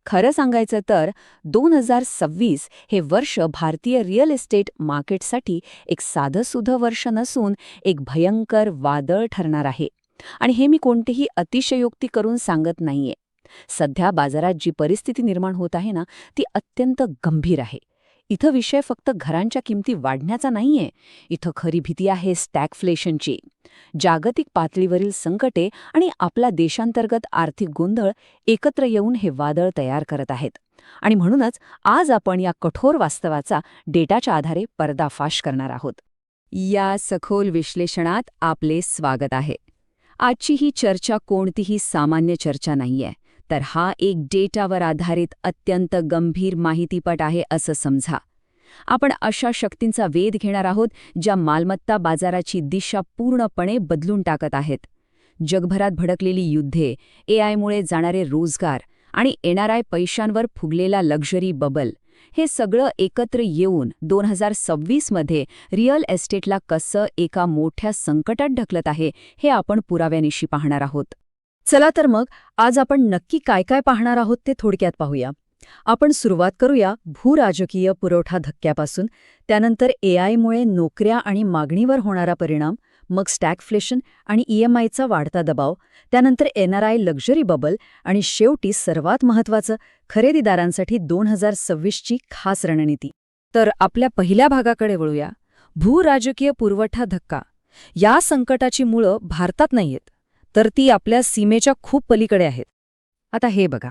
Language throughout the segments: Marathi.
खरं सांगायचं तर 2026 हे वर्ष भारतीय रिअल इस्टेट मार्केटसाठी एक साधंसुधं वर्ष नसून एक भयंकर वादळ ठरणार आहे. आणि हे मी कोणतीही अतिशयोक्ती करून सांगत नाहीये. सध्या बाजारात जी परिस्थिती निर्माण होत आहे ना, ती अत्यंत गंभीर आहे. इथं विषय फक्त घरांच्या किमती वाढण्याचा नाहीये. इथं खरी भीती आहे स्टॅगफ्लेशनची. जागतिक पातळीवरील संकटे आणि आपला देशांतर्गत आर्थिक गोंधळ एकत्र येऊन हे वादळ तयार करत आहेत. आणि म्हणूनच आज आपण या कठोर वास्तवाचा डेटाच्या आधारे पर्दाफाश करणार आहोत. या सखोल विश्लेषणात आपले स्वागत आहे. आजची ही चर्चा कोणतीही सामान्य चर्चा नाहीये, तर हा एक डेटावर आधारित अत्यंत गंभीर माहितीपट आहे असं समजा. आपण अशा शक्तींचा वेध घेणार आहोत ज्या मालमत्ता बाजाराची दिशा पूर्णपणे बदलून टाकत आहेत. जगभरात भडकलेली युद्धे, एआयमुळे जाणारे रोजगार आणि NRI पैशांवर फुगलेला लक्झरी बबल, हे सगळं एकत्र येऊन 2026 मध्ये रिअल एस्टेटला कसं एका मोठ्या संकटात ढकलत आहे हे आपण पुराव्यानिशी पाहणार आहोत. चला तर मग आज आपण नक्की काय काय पाहणार आहोत ते थोडक्यात पाहूया. आपण सुरुवात करूया भूराजकीय पुरवठा धक्क्यापासून, त्यानंतर एआयमुळे नोकऱ्या आणि मागणीवर होणारा परिणाम, मग स्टॅगफ्लेशन आणि EMIचा वाढता दबाव, त्यानंतर NRI लक्झरी बबल आणि शेवटी सर्वात महत्त्वाचं खरेदीदारांसाठी 2026ची खास रणनीती. तर आपल्या पहिल्या भागाकडे वळूया. भूराजकीय पुरवठा धक्का. या संकटाची मुळं भारतात नाहीयेत, तर ती आपल्या सीमेच्या खूप पलीकडे आहेत. आता हे बघा,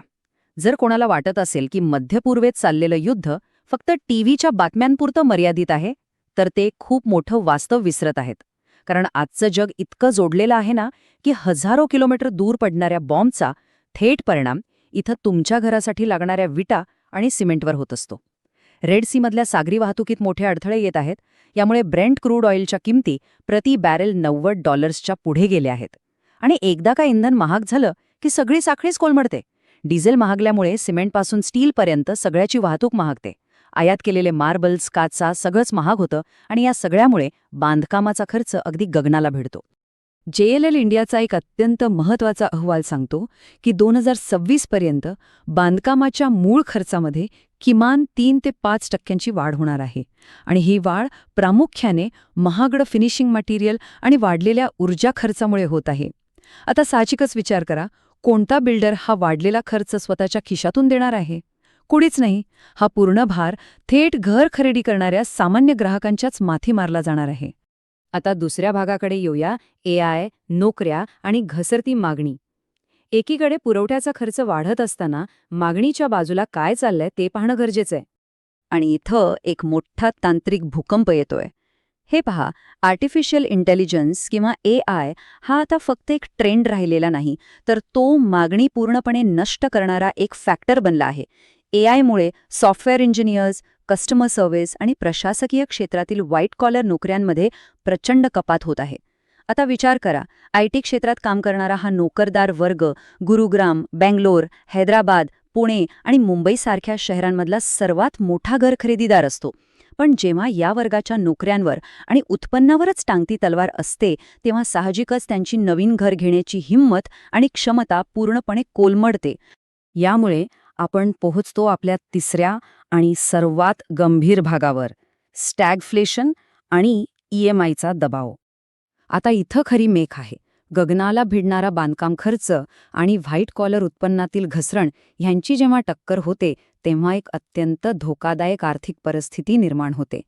जर कोणाला वाटत असेल की मध्य पूर्वेत चाललेलं युद्ध फक्त टीव्हीच्या बातम्यांपुरतं मर्यादित आहे, तर ते खूप मोठं वास्तव विसरत आहेत. कारण आजचं जग इतकं जोडलेलं आहे ना, की हजारो किलोमीटर दूर पडणाऱ्या बॉम्बचा थेट परिणाम इथं तुमच्या घरासाठी लागणाऱ्या विटा आणि सिमेंटवर होत असतो. रेड सीमधल्या सागरी वाहतुकीत मोठे अडथळे येत आहेत. यामुळे ब्रेंट क्रूड ऑइलच्या किमती प्रति बॅरेल $90च्या पुढे गेल्या आहेत. आणि एकदा का इंधन महाग झालं की सगळी साखळीच कोलमडते. डिझेल महागल्यामुळे सिमेंटपासून स्टीलपर्यंत सगळ्याची वाहतूक महागते. आयात केलेले मार्बल्स, काचा सगळंच महाग होतं आणि या सगळ्यामुळे बांधकामाचा खर्च अगदी गगनाला भिडतो. JLL इंडियाचा एक अत्यंत महत्त्वाचा अहवाल सांगतो की 2026 पर्यंत बांधकामाच्या मूळ खर्चामध्ये किमान 3 ते 5% वाढ होणार आहे. आणि ही वाढ प्रामुख्याने महागडं फिनिशिंग मटेरियल आणि वाढलेल्या ऊर्जा खर्चामुळे होत आहे. आता साहजिकच विचार करा, कोणता बिल्डर हा वाढलेला खर्च स्वतःच्या खिशातून देणार आहे? कुणीच नाही. हा पूर्ण भार थेट घर खरेदी करणाऱ्या सामान्य ग्राहकांच्याच माथी मारला जाणार आहे. आता दुसऱ्या भागाकडे येऊया. AI, नोकऱ्या आणि घसरती मागणी. एकीकडे पुरवठ्याचा खर्च वाढत असताना मागणीच्या बाजूला काय चाललंय ते पाहणं गरजेचं आहे. आणि इथं एक मोठा तांत्रिक भूकंप येतोय. हे पहा, आर्टिफिशियल इंटेलिजन्स किंवा AI हा आता फक्त एक ट्रेंड राहिलेला नाही, तर तो मागणी पूर्णपणे नष्ट करणारा एक फॅक्टर बनला आहे. AIमुळे सॉफ्टवेअर इंजिनियर्स, कस्टमर सर्व्हिस आणि प्रशासकीय क्षेत्रातील व्हाईट कॉलर नोकऱ्यांमध्ये प्रचंड कपात होत आहे. आता विचार करा, IT क्षेत्रात काम करणारा हा नोकरदार वर्ग गुरुग्राम, बेंगलोर, हैदराबाद, पुणे आणि मुंबईसारख्या शहरांमधला सर्वात मोठा घर खरेदीदार असतो. पण जेव्हा या वर्गाच्या नोकऱ्यांवर आणि उत्पन्नावरच टांगती तलवार असते, तेव्हा साहजिकच त्यांची नवीन घर घेण्याची हिंमत आणि क्षमता पूर्णपणे कोलमडते. यामुळे आपण पोहोचतो आपल्या तिसऱ्या आणि सर्वात गंभीर भागावर, स्टॅगफ्लेशन आणि EMIचा दबाव. आता इथं खरी मेख आहे. गगनाला भिडणारा बांधकाम खर्च आणि व्हाईट कॉलर उत्पन्नातील घसरण ह्यांची जेव्हा टक्कर होते, तेव्हा एक अत्यंत धोकादायक आर्थिक परिस्थिती निर्माण होते.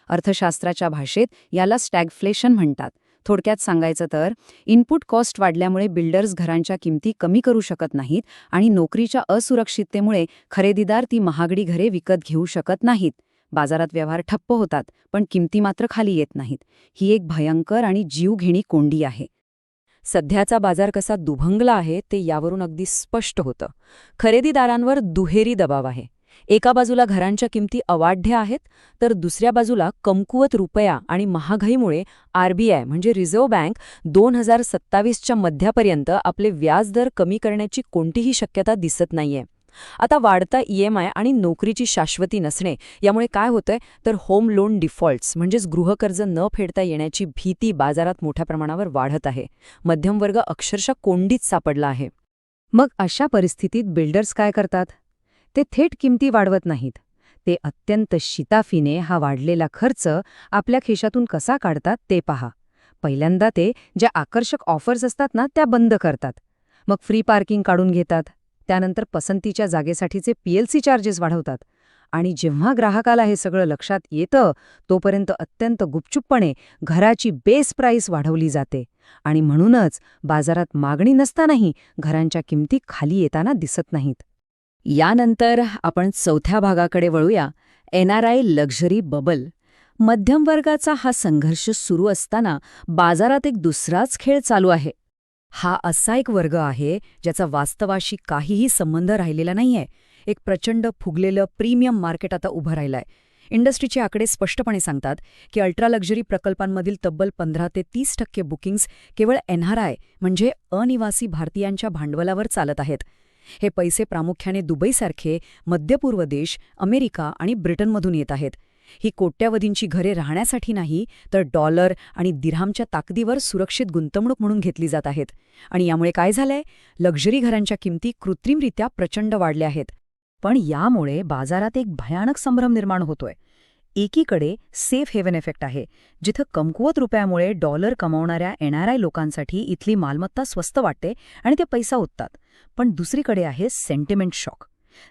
अर्थशास्त्राच्या भाषेत याला स्टॅगफ्लेशन म्हणतात. थोडक्यात सांगायचं तर, इनपुट कॉस्ट वाढल्यामुळे बिल्डर्स घरांच्या किमती कमी करू शकत नाहीत आणि नोकरीच्या असुरक्षिततेमुळे खरेदीदार ती महागडी घरे विकत घेऊ शकत नाहीत. बाजारात व्यवहार ठप्प होतात, पण किमती मात्र खाली येत नाहीत. ही एक भयंकर आणि जीवघेणी कोंडी आहे. सध्याचा बाजार कसा दुभंगला आहे ते यावरून अगदी स्पष्ट होतं. खरेदीदारांवर दुहेरी दबाव आहे. एका बाजूला घरांच्या किमती अवाढ्य आहेत, तर दुसऱ्या बाजूला कमकुवत रुपया आणि महागाईमुळे RBI म्हणजे रिझर्व्ह बँक 2027च्या मध्यापर्यंत आपले व्याजदर कमी करण्याची कोणतीही शक्यता दिसत नाहीये. आता वाढता EMI आणि नोकरीची शाश्वती नसणे यामुळे काय होतंय तर होम लोन डिफॉल्ट्स म्हणजेच गृहकर्ज न फेडता येण्याची भीती बाजारात मोठ्या प्रमाणावर वाढत आहे. मध्यमवर्ग अक्षरशः कोंडीत सापडला आहे. मग अशा परिस्थितीत बिल्डर्स काय करतात? ते थेट किमती वाढवत नाहीत. ते अत्यंत शिताफीने हा वाढलेला खर्च आपल्या खिशातून कसा काढतात ते पहा. पहिल्यांदा ते ज्या आकर्षक ऑफर्स असतात ना त्या बंद करतात. मग फ्री पार्किंग काढून घेतात. त्यानंतर पसंतीच्या जागेसाठीचे PLC चार्जेस वाढवतात. आणि जेव्हा ग्राहकाला हे सगळं लक्षात येतं तोपर्यंत अत्यंत गुपचूपपणे घराची बेस प्राईस वाढवली जाते. आणि म्हणूनच बाजारात मागणी नसतानाही घरांच्या किमती खाली येताना दिसत नाहीत. यानंतर आपण चौथ्या भागाकडे वळूया, NRI लक्झरी बबल. मध्यमवर्गाचा हा संघर्ष सुरू असताना बाजारात एक दुसराच खेळ चालू आहे. हा असा एक वर्ग आहे ज्याचा वास्तवाशी काहीही संबंध राहिलेला नाहीये. एक प्रचंड फुगलेलं प्रीमियम मार्केट आता उभं राहिलंय. इंडस्ट्रीचे आकडे स्पष्टपणे सांगतात की अल्ट्रा लक्झरी प्रकल्पांमधील तब्बल 15 ते 30% बुकिंग्स केवळ NRI म्हणजे अनिवासी भारतीयांच्या भांडवलावर चालत आहेत. हे पैसे प्रामुख्याने दुबईसारखे मध्यपूर्व देश, अमेरिका आणि ब्रिटनमधून येत आहेत. ही कोट्यावधींची घरे राहण्यासाठी नाही तर डॉलर आणि दिरहामच्या ताकदीवर सुरक्षित गुंतवणूक म्हणून घेतली जात आहेत. आणि यामुळे काय झालंय? लक्झरी घरांच्या किमती कृत्रिमरित्या प्रचंड वाढल्या आहेत. पण यामुळे बाजारात एक भयानक संभ्रम निर्माण होतोय. एकीकडे सेफ हेवन इफेक्ट आहे, जिथं कमकुवत रुपयामुळे डॉलर कमावणाऱ्या NRI लोकांसाठी इथली मालमत्ता स्वस्त वाटते आणि ते पैसा ओततात. पण दुसरीकडे आहे सेंटिमेंट शॉक.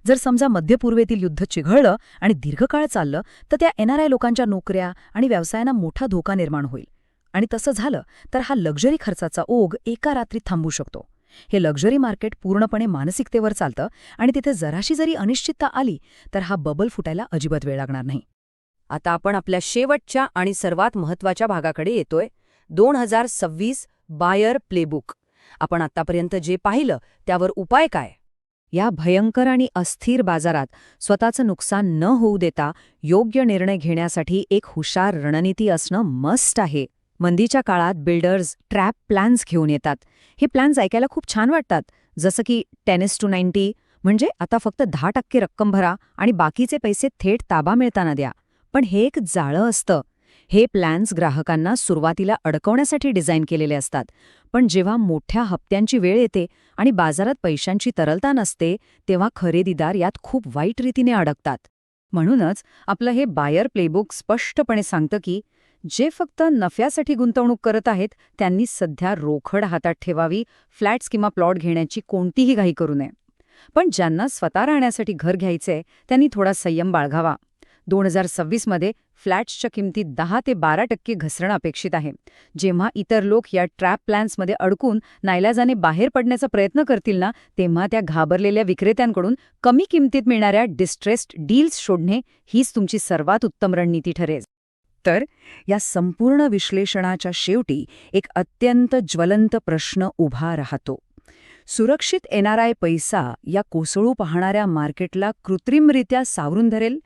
जर समजा मध्यपूर्वेतील युद्ध चिघळलं आणि दीर्घकाळ चाललं तर त्या NRI लोकांच्या नोकऱ्या आणि व्यवसायांना मोठा धोका निर्माण होईल. आणि तसं झालं तर हा लक्झरी खर्चाचा ओघ एका रात्रीत थांबू शकतो. हे लक्झरी मार्केट पूर्णपणे मानसिकतेवर चालतं आणि तिथे जराशी जरी अनिश्चितता आली तर हा बबल फुटायला अजिबात वेळ लागणार नाही. आता आपण आपल्या शेवटच्या आणि सर्वात महत्त्वाच्या भागाकडे येतोय, 2026 बायर प्लेबुक. आपण आतापर्यंत जे पाहिलं त्यावर उपाय काय? या भयंकर आणि अस्थिर बाजारात स्वतःचं नुकसान न होऊ देता योग्य निर्णय घेण्यासाठी एक हुशार रणनीती असणं मस्ट आहे. मंदीच्या काळात बिल्डर्स ट्रॅप प्लॅन्स घेऊन येतात. हे प्लॅन्स ऐकायला खूप छान वाटतात, जसं की 10:90 म्हणजे आता फक्त 10% रक्कम भरा आणि बाकीचे पैसे थेट ताबा मिळताना द्या. पण हे एक जाळं असतं. हे प्लॅन्स ग्राहकांना सुरुवातीला अडकवण्यासाठी डिझाईन केलेले असतात. पण जेव्हा मोठ्या हप्त्यांची वेळ येते आणि बाजारात पैशांची तरलता नसते तेव्हा खरेदीदार यात खूप वाईट रीतीने अडकतात. म्हणूनच आपलं हे बायर प्लेबुक स्पष्टपणे सांगतं की जे फक्त नफ्यासाठी गुंतवणूक करत आहेत त्यांनी सध्या रोकड हातात ठेवावी, फ्लॅट्स किंवा प्लॉट घेण्याची कोणतीही घाई करू नये. पण ज्यांना स्वतः राहण्यासाठी घर घ्यायचंय त्यांनी थोडा संयम बाळगावा. 2026 मध्ये फ्लॅट्सच्या किमतीत 10 ते 12% घसरण अपेक्षित आहे. जेव्हा इतर लोक या ट्रॅप प्लॅन्समध्ये अडकून नाईलाजाने बाहेर पडण्याचा प्रयत्न करतील ना, तेव्हा त्या घाबरलेल्या विक्रेत्यांकडून कमी किमतीत मिळणाऱ्या डिस्ट्रेस्ड डील्स शोधणे हीच तुमची सर्वात उत्तम रणनीती ठरेल. तर या संपूर्ण विश्लेषणाच्या शेवटी एक अत्यंत ज्वलंत प्रश्न उभा राहतो. सुरक्षित NRI पैसा या कोसळू पाहणाऱ्या मार्केटला कृत्रिमरित्या सावरून धरेल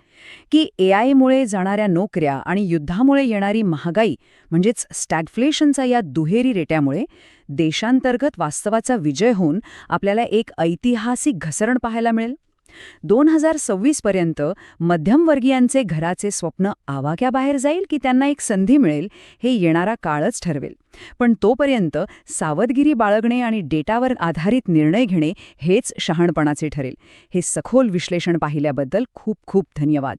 की AI मुळे जाणाऱ्या नोकऱ्या आणि युद्धामुळे येणारी महागाई म्हणजेच स्टॅगफ्लेशनचा या दुहेरी रेट्यामुळे देशांतर्गत वास्तवाचा विजय होऊन आपल्याला एक ऐतिहासिक घसरण पाहायला मिळेल? 2026 पर्यंत मध्यमवर्गीयांचे घराचे स्वप्न आवाक्याबाहेर जाईल की त्यांना एक संधी मिळेल हे येणारा काळच ठरवेल. पण तोपर्यंत सावधगिरी बाळगणे आणि डेटावर आधारित निर्णय घेणे हेच शहाणपणाचे ठरेल. हे सखोल विश्लेषण पाहिल्याबद्दल खूप खूप धन्यवाद.